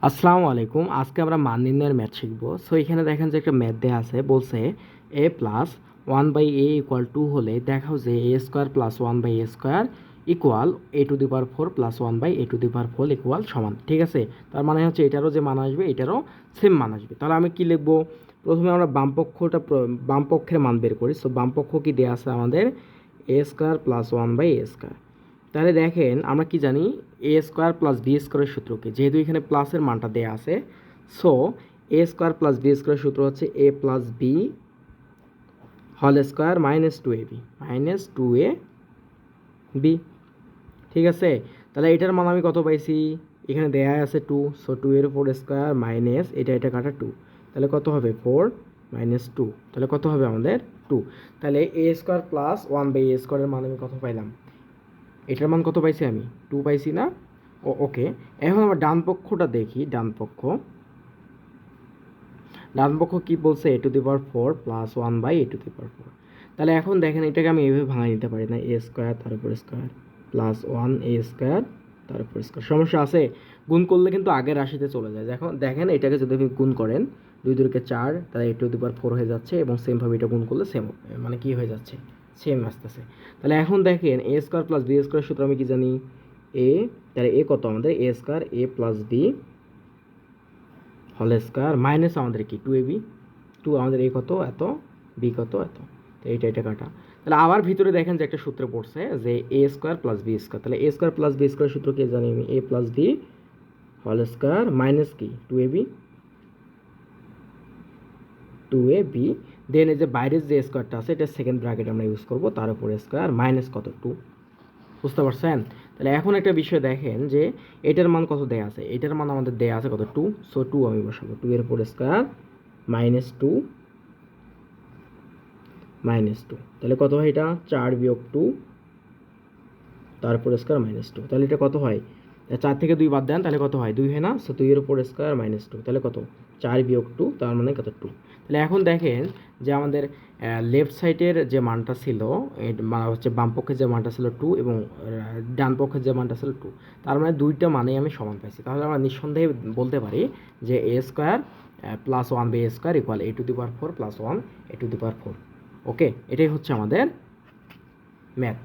আসসালামু আলাইকুম। আজকে আমরা মান নির্ণয়ের ম্যাথ শিখব। সো এখানে দেখেন যে একটা ম্যাথ দেয়া আছে, বলছে A plus one by A equal to হলে দেখাও যে A square plus one by A square equal A to the power four plus one by A to the power four equal সমান। ঠিক আছে, তার মানে হচ্ছে এটারও যে মান আসবে এটারও সেম মান আসবে। তাহলে আমি কি লিখবো? প্রথমে আমরা বাম পক্ষের মান বের করি। সো বাম পক্ষ কি দেওয়া আছে আমাদের? A square plus one by A square. তাহলে দেখেন আমরা কি জানি, এ স্কোয়ার প্লাস বি স্কোয়ারের সূত্র কি? যেহেতু এখানে প্লাসের মানটা দেয়া আছে, so A square plus B স্কোয়ারের সূত্র হচ্ছে A plus B whole square minus two A B, minus two A B. ঠিক আছে, তাহলে এটার মান আমি কত পাইছি? এখানে দেয়া আছে টু, সো টু এর উপর স্কোয়ার মাইনাস এটা কাটা টু, তাহলে কত হবে? ফোর মাইনাস টু, তাহলে কত হবে আমাদের? টু। তাহলে A square plus one by এ স্কোয়ারের মান আমি কত পাইলাম? এটার মান কত পাইছি আমি? টু পাইছি না? ওকে। এখন আমরা ডান পক্ষটা দেখি। ডান পক্ষ কী বলছে? A to the power four plus one by A to the power four. তাহলে এখন দেখেন এটাকে আমি এভাবে ভাঙা নিতে পারি না, এ স্কোয়ার তার উপর স্কোয়ার প্লাস ওয়ান এ স্কোয়ার তার উপর স্কোয়ার। সমস্যা আছে? গুণ করলে কিন্তু আগের রাশিতে চলে যায়। এখন দেখেন এটাকে যদি আপনি গুণ করেন, দুই দুইকে চার, তাহলে এ টু দি পাওয়ার ফোর হয়ে যাচ্ছে, এবং সেমভাবে এটা গুণ করলে সেম, মানে কি হয়ে যাচ্ছে? সেম আসতেছে। তাহলে এখন দেখেন A square plus B square সূত্র আমি কি জানি? এ, তাহলে এ কত আমাদের? A square A plus B whole square minus আমাদের কি? Two A B. টু আমাদের এ কত? এত, বি কত? এত। তো এটা কাটা। তাহলে আবার ভিতরে দেখেন যে একটা সূত্র পড়ছে যে A square plus B square. তাহলে A square plus B square সূত্র কি জানি আমি? A plus B whole square minus কি? Two A B, two A B. Then এই যে বাইরের যে স্কোয়ারটা আছে এটা সেকেন্ড ব্র্যাকেট আমরা ইউজ করবো, তার উপর স্কোয়ার মাইনাস কত? টু। বুঝতে পারছেন? তাহলে এখন একটা বিষয় দেখেন যে এটার মান কত দেয়া আছে? এটার মান আমাদের দেয়া আছে কত? টু। সো টু আমি বসাবো, টু এর উপর square minus two, minus two. তাহলে কত হয় এটা? চার বিয়োগ টু তারপর স্কোয়ার মাইনাস টু। তাহলে এটা কত হয়? চার থেকে দুই বাদ দেন, তাহলে কত হয়? দুই হয় না? সো দুইয়ের উপর স্কোয়ার মাইনাস টু, তাহলে কত? চার বিয়োগ টু, তার মানে কত? টু। তাহলে এখন দেখেন যে আমাদের লেফট সাইডের যে মানটা ছিল, হচ্ছে বাম পক্ষের যে মানটা ছিল টু, এবং ডান পক্ষের যে মানটা ছিল টু, তার মানে দুইটা মানেই আমি সমান পাইছি। তাহলে আমরা নিঃসন্দেহে বলতে পারি যে A square plus one by A square equal A to the power four plus one A to the power four. Okay, এটাই হচ্ছে আমাদের ম্যাথ।